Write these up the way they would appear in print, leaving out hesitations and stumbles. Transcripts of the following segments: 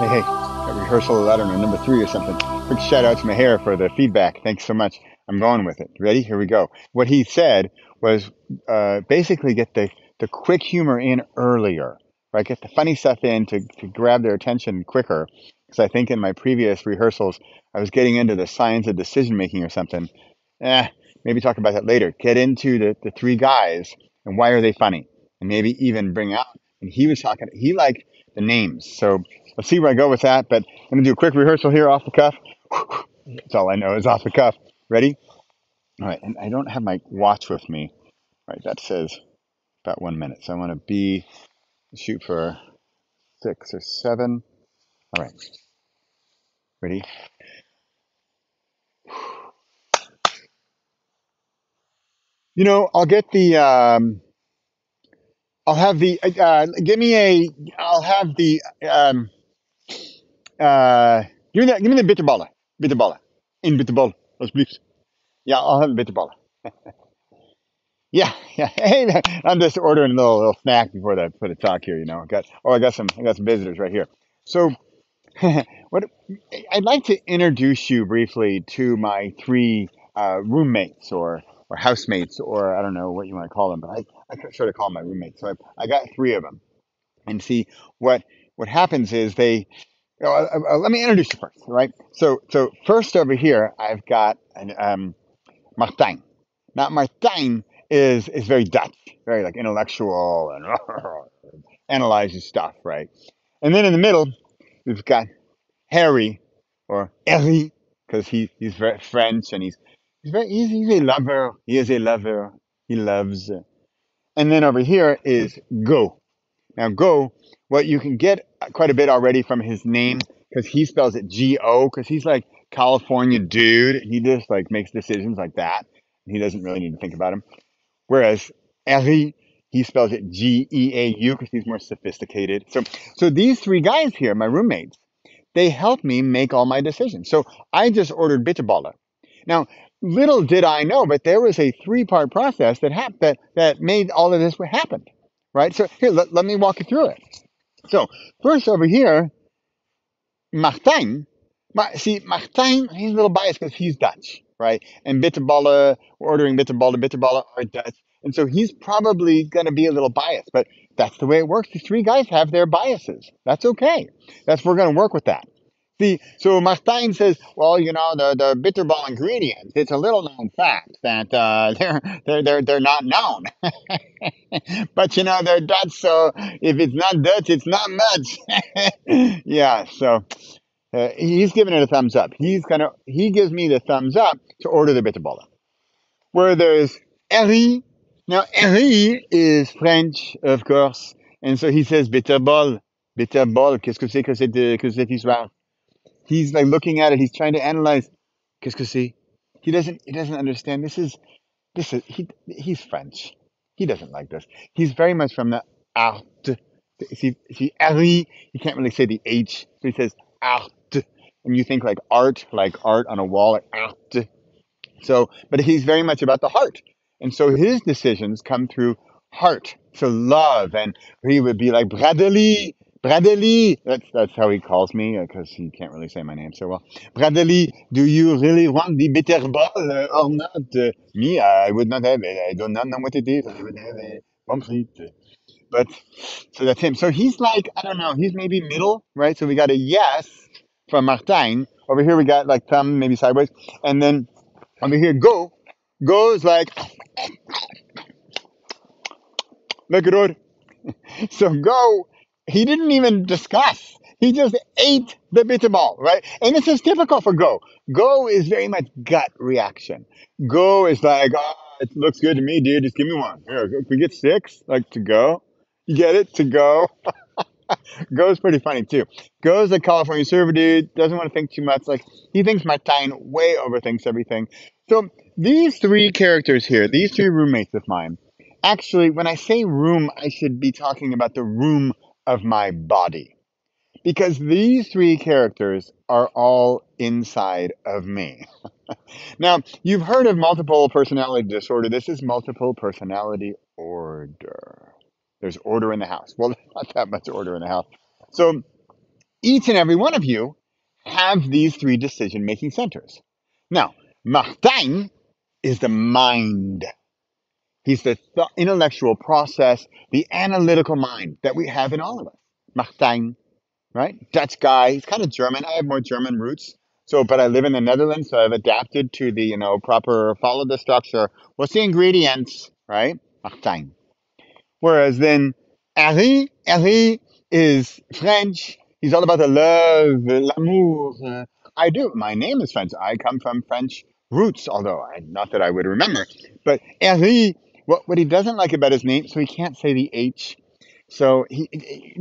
Hey, got rehearsal, I don't know, number 3 or something. Quick shout out to Maher for the feedback. Thanks so much. I'm going with it. Ready? Here we go. What he said was basically get the quick humor in earlier, right? Get the funny stuff in to grab their attention quicker. Because I think in my previous rehearsals, I was getting into the science of decision making or something. Eh, maybe talk about that later. Get into the three guys and why are they funny? And maybe even bring out, and he was talking, he liked the names. So let's see where I go with that. But I'm going to do a quick rehearsal here off the cuff. That's all I know is off the cuff. Ready? All right. And I don't have my watch with me. All right. That says about 1 minute. So I want to shoot for 6 or 7. All right. Ready? I'll get I'll have give me I'll have uh, give me the bitterballen. Bitterballen. In bitterbal, alsjeblieft. Yeah, I'll have a bitterballen. Yeah, yeah. Hey, I'm just ordering a little snack before the talk here. I got some visitors right here. So, what I'd like to introduce you briefly to my three roommates or housemates, or I don't know what you want to call them, but I sort of call them my roommates. So I got three of them, and see what what happens is let me introduce you first, right? So first over here, I've got Martijn. Now, Martijn is very Dutch, very like intellectual and analyzes stuff, right? And then in the middle, we've got Harry or Harry because he's very French and he's a lover. He is a lover. He loves. And then over here is Go. Now, Go, what you can get quite a bit already from his name because he spells it Go because he's like California dude. He just like makes decisions like that. He doesn't really need to think about them. Whereas Harry, he spells it Geau because he's more sophisticated. So these three guys here, my roommates, they help me make all my decisions. So I just ordered bitterballen. Now, little did I know, but there was a three-part process that made all of this happen. Right? So here, let me walk you through it. So first over here, Martijn. Martijn, he's a little biased because he's Dutch, right? And bitterballen, we're ordering bitterballen are Dutch. And so he's probably going to be a little biased, but that's the way it works. The three guys have their biases. That's okay. We're going to work with that. See, so Martijn says, well, the bitterball ingredients, it's a little known fact that they're not known. But they're Dutch, so if it's not Dutch, it's not much. Yeah, so he's giving it a thumbs up. He gives me the thumbs up to order the bitterballen. Where there's Henri. Now Henri is French, of course, and so he says bitterball, bitterball. Que c'est histoire? He's like looking at it. He's trying to analyze. Qu'est-ce que c'est? He doesn't understand. He's French. He doesn't like this. He's very much from the art. See, Henri, he can't really say the H, so he says art. And you think like art on a wall, like art. So, but he's very much about the heart. And so his decisions come through heart. So love. And he would be like, Bradley, Bradley. That's how he calls me because he can't really say my name so well. Bradley, do you really want the bitterball or not? Me, I would not have it. I do not know what it is. I would have a pomfret. But so that's him. So he's like, I don't know, he's maybe middle, right? So we got a yes from Martijn. Over here we got like thumb, maybe sideways. And then over here, Go. Go is like, lekker hoor. So Go, he didn't even discuss. He just ate the bitterball, right? And this is typical for Go. Go is very much gut reaction. Go is like, oh, it looks good to me, dude. Just give me one. Here, can we get 6? Like to go. You get it? To go. Go's pretty funny too. Go's a California surfer dude, doesn't want to think too much. Like he thinks Martijn way overthinks everything. So these three characters here, these three roommates of mine, actually, when I say room, I should be talking about the room of my body. Because these three characters are all inside of me. Now, you've heard of multiple personality disorder. This is multiple personality order. There's order in the house. Well, there's not that much order in the house. So each and every one of you have these three decision making centers. Now, Martijn is the mind. He's the intellectual process, the analytical mind that we have in all of us. Martijn, right? Dutch guy. He's kind of German. I have more German roots. So, but I live in the Netherlands, so I've adapted to the, proper follow the structure. What's the ingredients, right? Martijn. Whereas then Harry is French. He's all about the love, l'amour. I do. My name is French. I come from French roots, although not that I would remember. But Harry, what he doesn't like about his name, so he can't say the H. So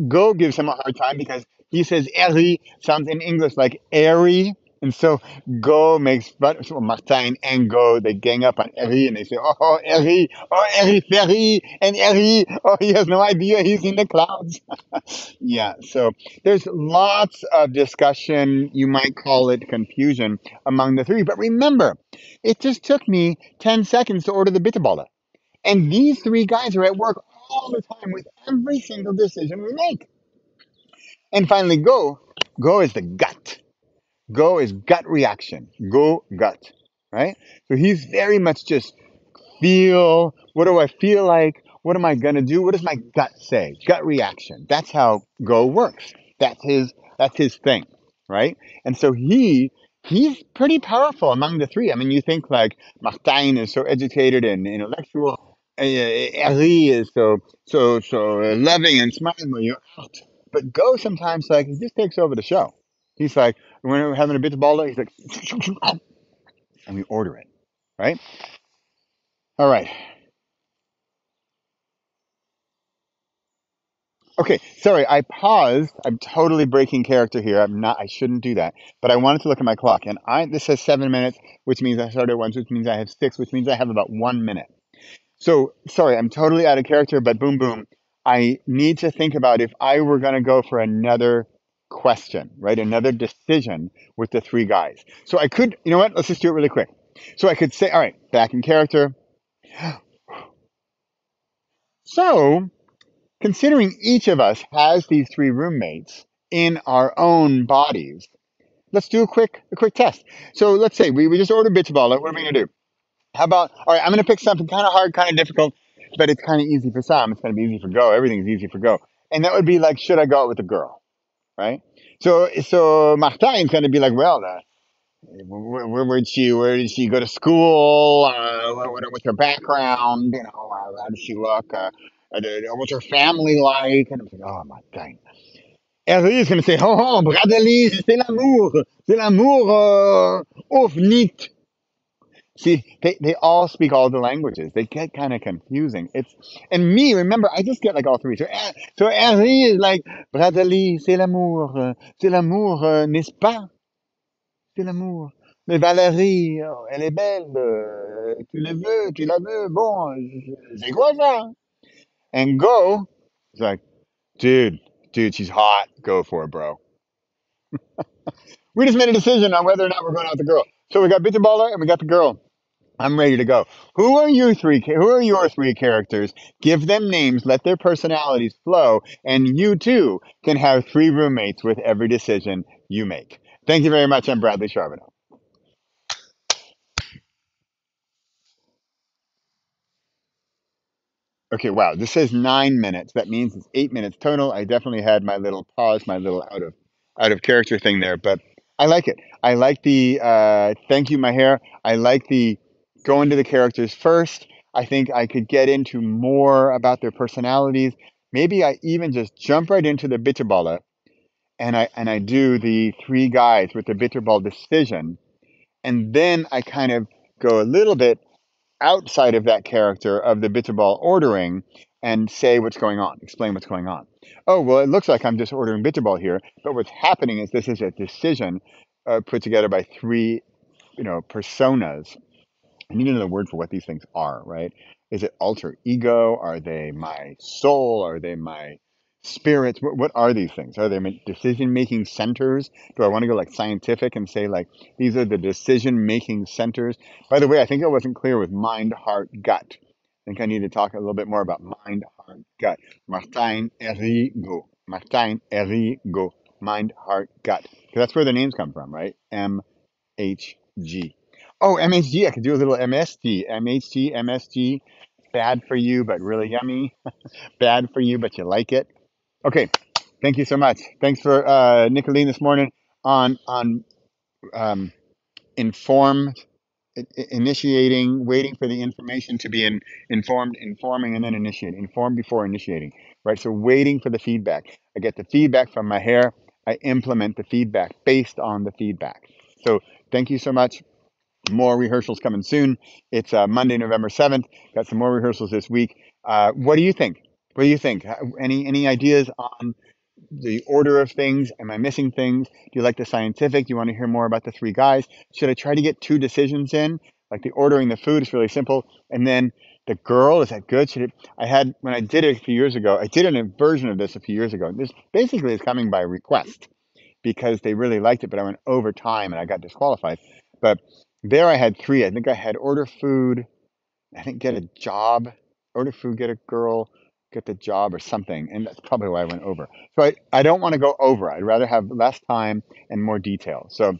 Go gives him a hard time because he says Harry sounds in English like airy. And so Go makes fun. So Martijn and Go, they gang up on Harry and they say, oh, Harry, oh, Harry Ferry, and Harry, oh, he has no idea he's in the clouds. Yeah, so there's lots of discussion. You might call it confusion among the three. But remember, it just took me 10 seconds to order the bitterballen. And these three guys are at work all the time with every single decision we make. And finally, Go is the gut. Go is gut reaction. Go gut, right? So he's very much just feel. What do I feel like? What am I gonna do? What does my gut say? Gut reaction. That's how Go works. That's his thing, right? And so he's pretty powerful among the three. I mean, you think like Martijn is so educated and intellectual. Harry is so loving and smiling when you're out. But Go sometimes like he just takes over the show. He's like when we're having a bit of ball, he's like, and we order it, right? All right. Okay, sorry, I paused. I'm totally breaking character here. I'm not. I shouldn't do that. But I wanted to look at my clock, and this says 7 minutes, which means I started at once, which means I have six, which means I have about 1 minute. So sorry, I'm totally out of character. But boom, boom. I need to think about if I were going to go for another question, right? Another decision with the three guys. So I could, you know what? Let's just do it really quick. So I could say, all right, back in character. So considering each of us has these three roommates in our own bodies, let's do a quick test. So let's say we just ordered Bitchball. What are we gonna do? How about all right? I'm gonna pick something kind of hard, kind of difficult, but it's kind of easy for some. It's gonna be easy for Go. Everything's easy for Go, and that would be like, should I go out with a girl? Right? So Martijn's gonna be like, well, where did she go to school? What's her background? How does she look? What's her family like? And I'm like, oh my dang. Harry is going to say, oh, oh, Bradley, c'est l'amour, ovnit. See, they all speak all the languages. They get kind of confusing. And me, remember, I just get like all three. So Harry is like, Bradley, c'est l'amour, n'est-ce pas? C'est l'amour. Mais Valérie, oh, elle est belle. Tu la veux. Bon, c'est quoi ça? And Go, it's like, dude, she's hot. Go for it, bro. We just made a decision on whether or not we're going out with the girl. So we got Bitterballer and we got the girl. I'm ready to go. Who are you three? Who are your three characters? Give them names. Let their personalities flow, and you too can have three roommates with every decision you make. Thank you very much. I'm Bradley Charbonneau. Okay, wow. This says 9 minutes. That means it's 8 minutes total. I definitely had my little pause, my little out of character thing there, but I like it. I like the thank you, my hair. I like the go into the characters first. I think I could get into more about their personalities. Maybe I even just jump right into the bitterballer and I do the three guys with the bitterball decision, and then I kind of go a little bit outside of that character of the bitterball ordering and say what's going on, explain what's going on. Oh, well, it looks like I'm just ordering bitterball here, but what's happening is this is a decision put together by three, personas. I need another word for what these things are, right? Is it alter ego? Are they my soul? Are they my spirits? What are these things? Are they decision making centers? Do I want to go like scientific and say like these are the decision making centers? By the way, I think I wasn't clear with mind, heart, gut. I think I need to talk a little bit more about mind, heart, gut. Martijn, Erigo. Martijn, Erigo. mind, heart, gut. Because that's where the names come from, right? MHG. Oh, MHG. I could do a little MSG. MHG, MSG. Bad for you, but really yummy. Bad for you, but you like it. Okay. Thank you so much. Thanks for Nicolene this morning on um, informed initiating, waiting for the information to be informed, informing, and then initiating. Informed before initiating, right? So waiting for the feedback. I get the feedback from my hair. I implement the feedback based on the feedback. So thank you so much. More rehearsals coming soon. It's Monday, November 7th. Got some more rehearsals this week. What do you think? What do you think? Any ideas on the order of things? Am I missing things? Do you like the scientific? Do you want to hear more about the three guys? Should I try to get two decisions in? Like the ordering the food is really simple. And then the girl, is that good? I had, when I did it a few years ago, I did a version of this a few years ago. This basically is coming by request because they really liked it, but I went over time and I got disqualified. But there I had three. I think I had order food, I think get a job, order food, get a girl, get the job or something. And that's probably why I went over. So I don't want to go over. I'd rather have less time and more detail. So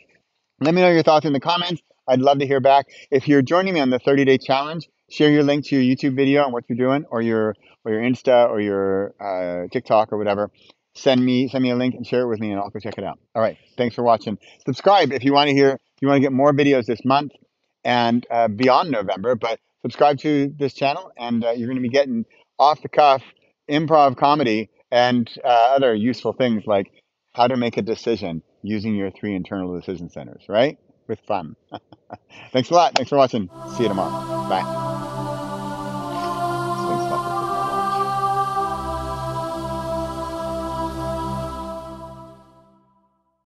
let me know your thoughts in the comments. I'd love to hear back. If you're joining me on the 30-day challenge, share your link to your YouTube video on what you're doing, or your Insta or your TikTok or whatever. Send me a link and share it with me, and I'll go check it out. All right, thanks for watching. Subscribe if you want to hear. If you want to get more videos this month and beyond November. But subscribe to this channel, and you're going to be getting off the cuff improv comedy and other useful things like how to make a decision using your three internal decision centers, right? With fun. Thanks a lot. Thanks for watching. See you tomorrow. Bye.